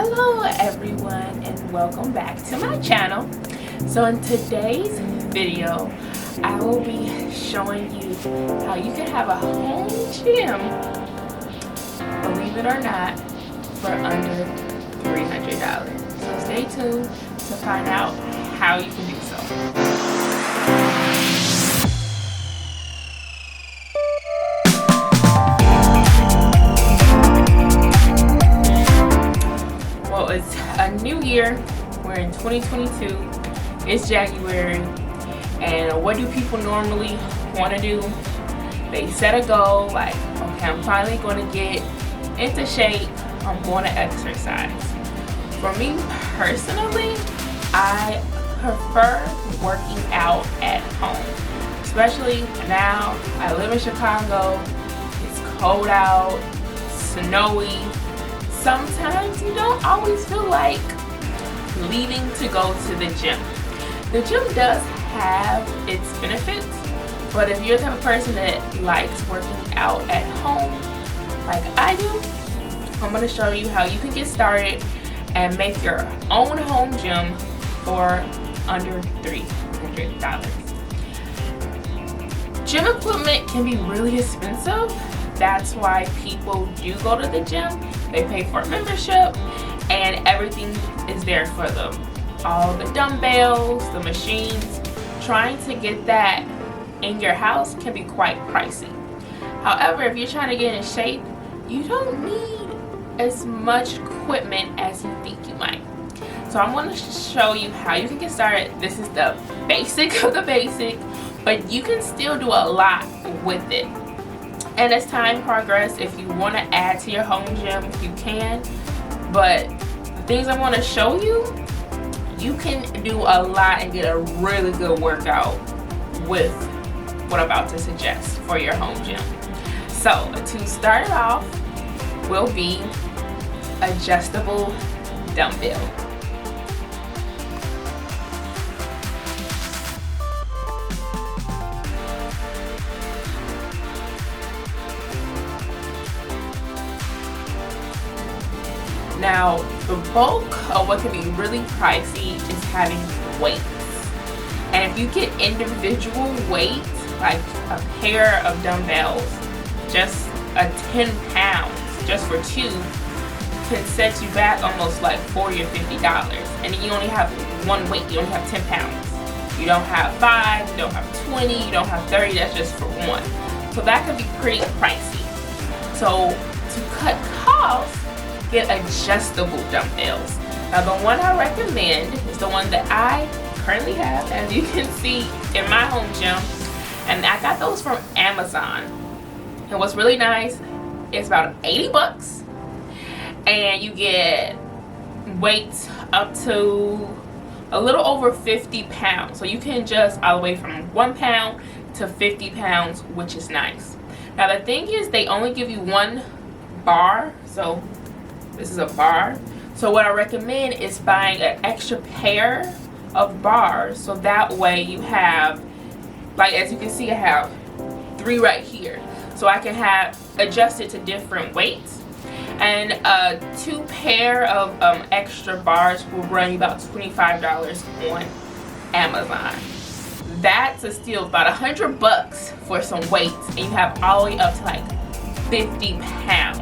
Hello everyone and welcome back to my channel. So in today's video I will be showing you how you can have a home gym, believe it or not, for under $300. So stay tuned to find out how you can do so. It's a new year. We're in 2022. It's January, and what do people normally want to do? They set a goal like, okay, I'm finally going to get into shape. I'm going to exercise. For me personally, I prefer working out at home, especially now. I live in Chicago. It's cold out, snowy. Sometimes you don't always feel like leaving to go to the gym. The gym does have its benefits, but if you're the type of person that likes working out at home like I do, I'm going to show you how you can get started and make your own home gym for under $300. Gym equipment can be really expensive. That's why people do go to the gym. They pay for a membership and everything is there for them. All the dumbbells, the machines. Trying to get that in your house can be quite pricey. However, if you're trying to get in shape, you don't need as much equipment as you think you might. So I'm going to show you how you can get started. This is the basic of the basic, but you can still do a lot with it. And as time progresses, if you want to add to your home gym, you can. But the things I'm going to show you, you can do a lot and get a really good workout with what I'm about to suggest for your home gym. So to start off will be adjustable dumbbell. Now, the bulk of what can be really pricey is having weights. And if you get individual weights, like a pair of dumbbells, just a 10 pounds, just for two, can set you back almost like $40 or $50. And then you only have one weight, you only have 10 pounds. You don't have 5, you don't have 20, you don't have 30, that's just for one. So that can be pretty pricey. So to cut costs, get adjustable dumbbells. Now the one I recommend is the one that I currently have, as you can see in my home gym, and I got those from Amazon. And what's really nice, it's about 80 bucks and you get weights up to a little over 50 pounds. So you can adjust all the way from 1 pound to 50 pounds, which is nice. Now the thing is, they only give you one bar, so this is a bar. So what I recommend is buying an extra pair of bars, so that way you have, like as you can see, I have 3 right here. So I can have adjusted to different weights. And 2 pair of extra bars will run you about $25 on Amazon. That's a steal, about 100 bucks for some weights, and you have all the way up to like 50 pounds.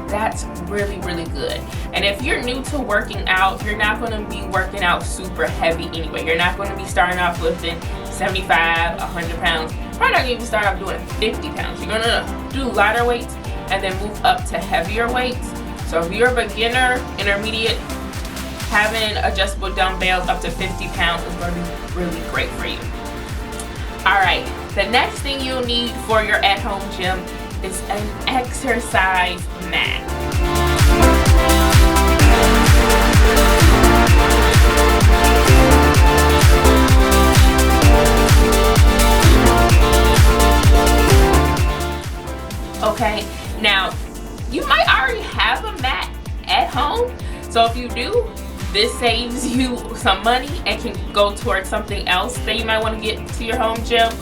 That's really, really good. And if you're new to working out, you're not going to be working out super heavy anyway. You're not going to be starting off lifting 75, 100 pounds. Probably not going to even start off doing 50 pounds. You're going to do lighter weights and then move up to heavier weights. So if you're a beginner, intermediate, having adjustable dumbbells up to 50 pounds is going to be really great for you. Alright, the next thing you'll need for your at-home gym is an exercise mat. Okay, now you might already have a mat at home, so if you do, this saves you some money and can go towards something else that you might want to get to your home gym.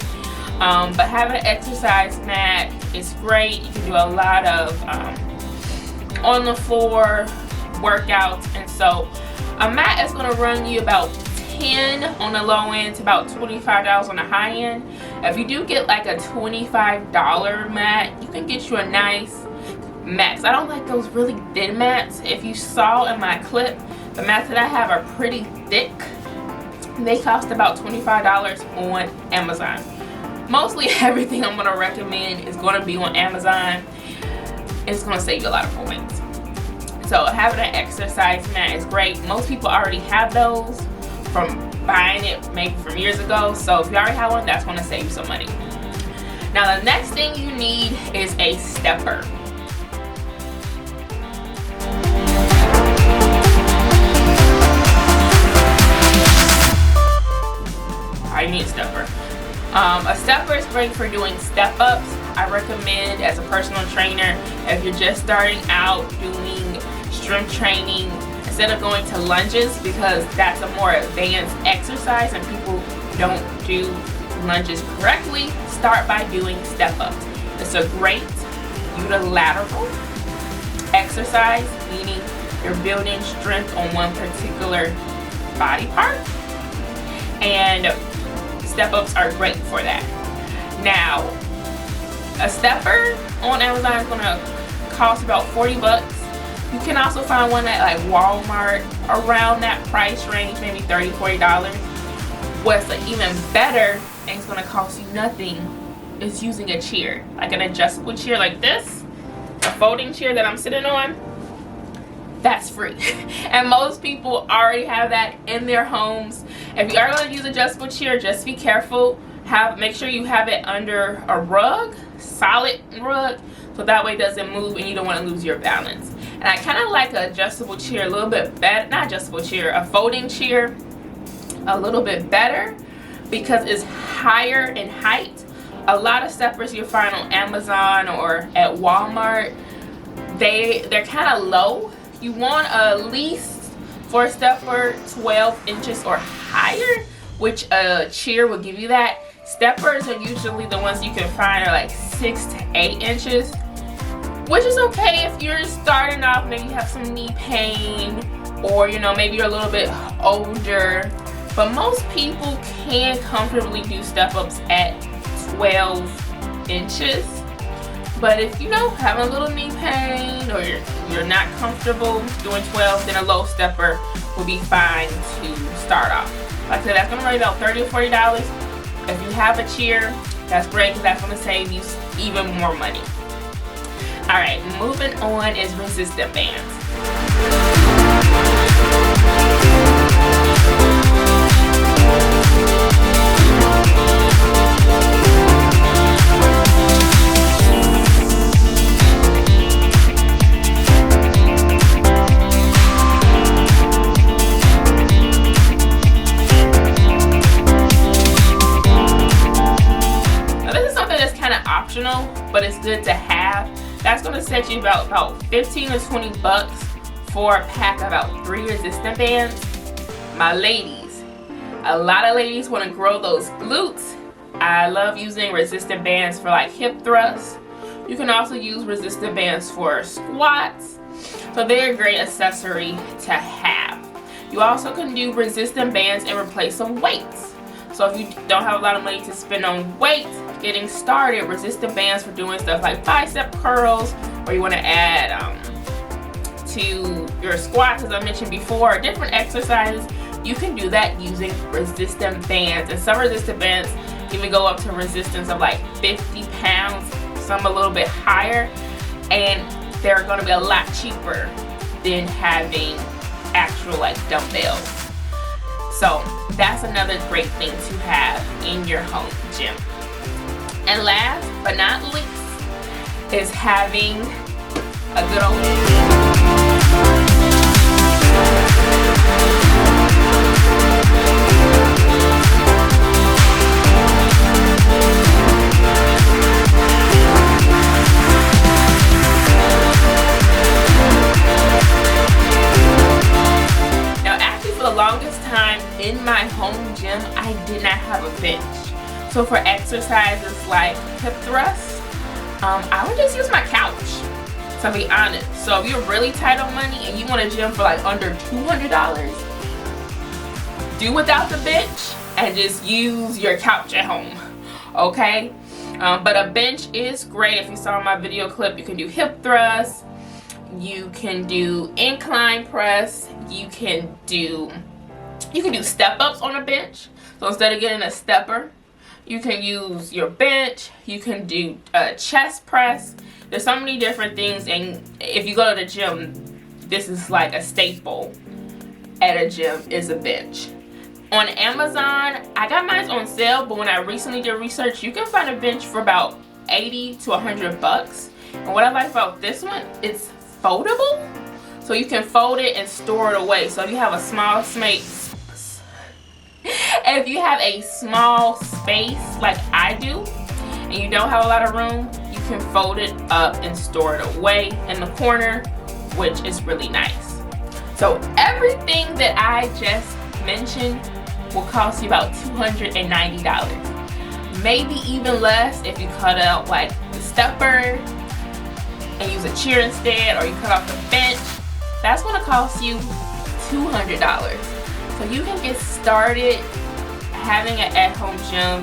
But having an exercise mat is great. You can do a lot of on the floor workouts. And so a mat is going to run you about $10 on the low end to about $25 on the high end. If you do get like a $25 mat, you can get you a nice mat. I don't like those really thin mats. If you saw in my clip, the mats that I have are pretty thick. They cost about $25 on Amazon. Mostly everything I'm going to recommend is going to be on Amazon. It's going to save you a lot of points. So having an exercise mat is great. Most people already have those from buying it maybe from years ago. So if you already have one, that's going to save you some money. Now the next thing you need is a stepper. I need a stepper. A stepper is great for doing step ups. I recommend as a personal trainer, if you're just starting out doing strength training, instead of going to lunges, because that's a more advanced exercise and people don't do lunges correctly, start by doing step ups. It's a great unilateral exercise, meaning you're building strength on one particular body part, and step ups are great for that. Now, a stepper on Amazon is going to cost about 40 bucks. You can also find one at like Walmart around that price range, maybe $30, $40. What's even better, and it's going to cost you nothing, is using a chair, like an adjustable chair like this, a folding chair that I'm sitting on. That's free. And most people already have that in their homes. If you are going to use adjustable chair, just be careful. Make sure you have it under a rug, solid rug, so that way it doesn't move and you don't want to lose your balance. And I kind of like an adjustable chair a little bit better, not adjustable chair, a folding chair a little bit better because it's higher in height. A lot of steppers you'll find on Amazon or at Walmart, they're kind of low. You want at least for a stepper 12 inches or higher, which a chair will give you that. Steppers are usually the ones you can find are like 6 to 8 inches, which is okay if you're starting off, maybe you have some knee pain, or you know, maybe you're a little bit older. But most people can comfortably do step ups at 12 inches. But if you know, having a little knee pain or you're not comfortable doing 12, then a low stepper will be fine to start off. Like I said, that's going to run about $30 or $40. If you have a chair, that's great because that's going to save you even more money. Alright, moving on is resistant bands. But it's good to have. That's going to set you about 15 to 20 bucks for a pack of about 3 resistant bands. My ladies, a lot of ladies want to grow those glutes. I love using resistant bands for like hip thrusts. You can also use resistant bands for squats, so they're a great accessory to have. You also can do resistant bands and replace some weights. So if you don't have a lot of money to spend on weights, getting started, resistant bands for doing stuff like bicep curls, or you want to add to your squats, as I mentioned before, different exercises, you can do that using resistant bands. And some resistant bands even go up to resistance of like 50 pounds, some a little bit higher, and they're going to be a lot cheaper than having actual like dumbbells. So that's another great thing to have in your home gym. And last but not least is having a good old longest time in my home gym, I did not have a bench. So for exercises like hip thrusts, I would just use my couch. to be honest. So if you're really tight on money and you want a gym for like under $200, do without the bench and just use your couch at home, okay? But a bench is great. If you saw my video clip, you can do hip thrusts, you can do incline press, you can do step ups on a bench. So instead of getting a stepper, you can use your bench. You can do a chest press. There's so many different things, and if you go to the gym, this is like a staple at a gym, is a bench. On Amazon, I got mine on sale, but when I recently did research, you can find a bench for about 80 to 100 bucks. And what I like about this one, it's foldable, so you can fold it and store it away. So if you have a small space, like I do, and you don't have a lot of room, you can fold it up and store it away in the corner, which is really nice. So everything that I just mentioned will cost you about $290, maybe even less if you cut out like the stepper and use a chair instead, or you cut off the bench. That's going to cost you $200. So you can get started having an at-home gym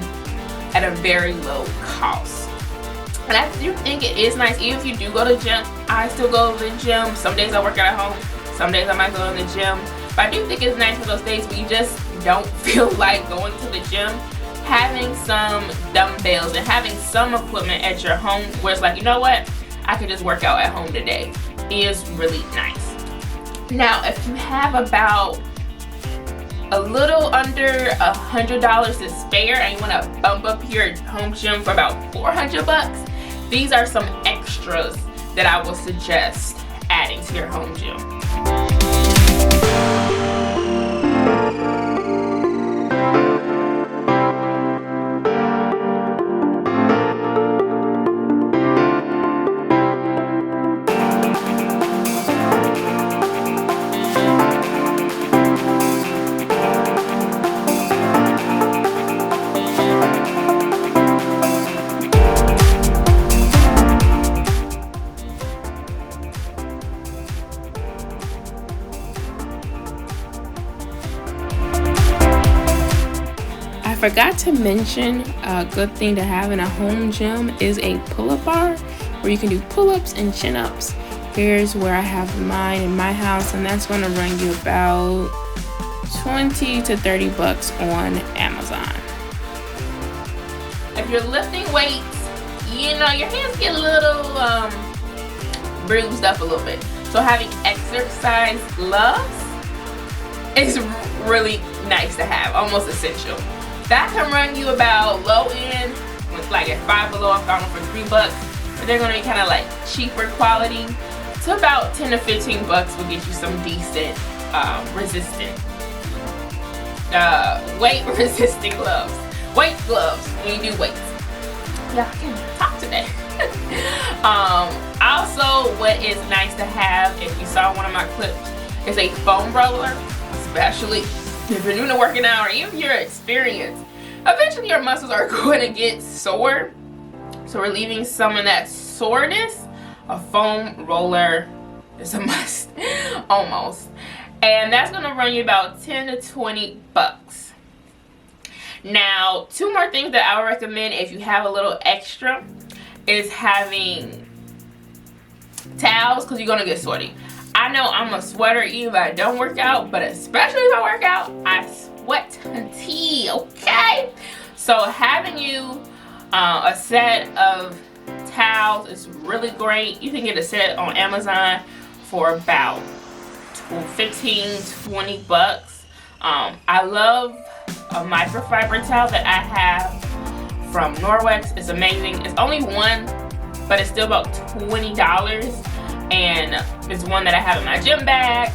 at a very low cost. And I do think it is nice, even if you do go to the gym. I still go to the gym. Some days I work out at home, some days I might go to the gym. But I do think it's nice for those days where you just don't feel like going to the gym. Having some dumbbells and having some equipment at your home where it's like, you know what, I can just work out at home today, is really nice. Now, if you have about a little under $100 to spare and you want to bump up your home gym for about 400 bucks, these are some extras that I would suggest adding to your home gym. I forgot to mention, a good thing to have in a home gym is a pull-up bar where you can do pull-ups and chin-ups. Here's where I have mine in my house, and that's going to run you about 20 to 30 bucks on Amazon. If you're lifting weights, you know, your hands get a little bruised up a little bit. So having exercise gloves is really nice to have, almost essential. That can run you about low end, with like at Five Below, I found them for $3, but they're gonna be kind of like cheaper quality. So about 10 to 15 bucks will get you some decent weight resistant gloves. Weight gloves when you do weights. Yeah, I can talk today. Also, what is nice to have, if you saw one of my clips, is a foam roller, especially if you're new to working out, or even if you're experienced. Eventually your muscles are going to get sore. So relieving some of that soreness, a foam roller is a must, almost. And that's going to run you about 10 to 20 bucks. Now, two more things that I would recommend if you have a little extra is having towels, because you're going to get sweaty. I know I'm a sweater even if I don't work out, but especially if I work out, I sweat tea, okay? So having you a set of towels is really great. You can get a set on Amazon for about 15-20 bucks. I love a microfiber towel that I have from Norwex. It's amazing. It's only one, but it's still about $20. And it's one that I have in my gym bag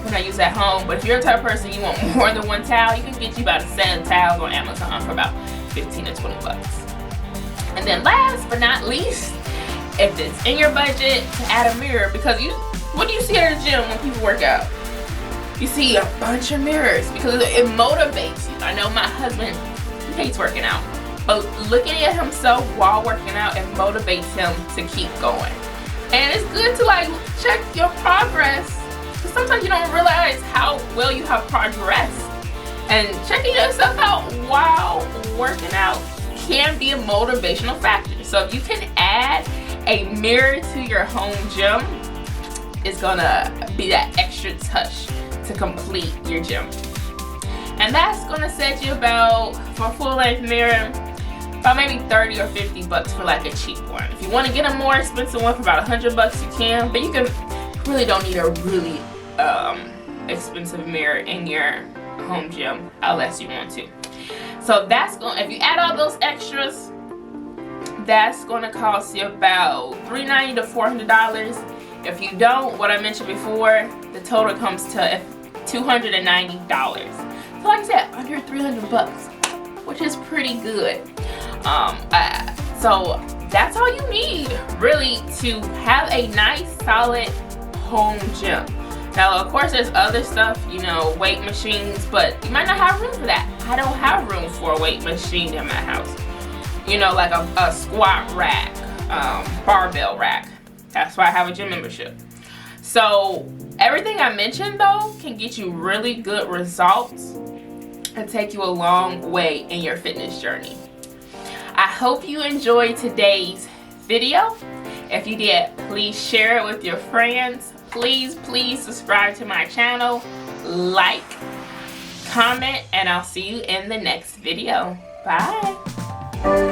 when I use at home. But if you're the type of person you want more than one towel, you can get you about a set of towels on Amazon for about 15 to 20 bucks. And then last but not least, if it's in your budget, to add a mirror, because what do you see at the gym when people work out? You see a bunch of mirrors because it motivates you. I know my husband, he hates working out, but looking at himself while working out, it motivates him to keep going. And it's good to like check your progress, because sometimes you don't realize how well you have progressed. And checking yourself out while working out can be a motivational factor. So if you can add a mirror to your home gym, it's gonna be that extra touch to complete your gym. And that's gonna set you about, for a full length mirror, about maybe 30 or 50 bucks for like a cheap one. If you want to get a more expensive one for about 100 bucks, you can, but you really don't need a really expensive mirror in your home gym unless you want to. So that's going, if you add all those extras, that's going to cost you about $390 to $400. If you don't, what I mentioned before, the total comes to $290. So like I said, under 300 bucks, which is pretty good. So that's all you need really to have a nice solid home gym. Now of course there's other stuff, you know, weight machines, but you might not have room for that. I don't have room for a weight machine in my house. You know, like a squat rack, barbell rack. That's why I have a gym membership. So everything I mentioned though can get you really good results and take you a long way in your fitness journey. I hope you enjoyed today's video. If you did, please share it with your friends. Please subscribe to my channel, like, comment, and I'll see you in the next video. Bye.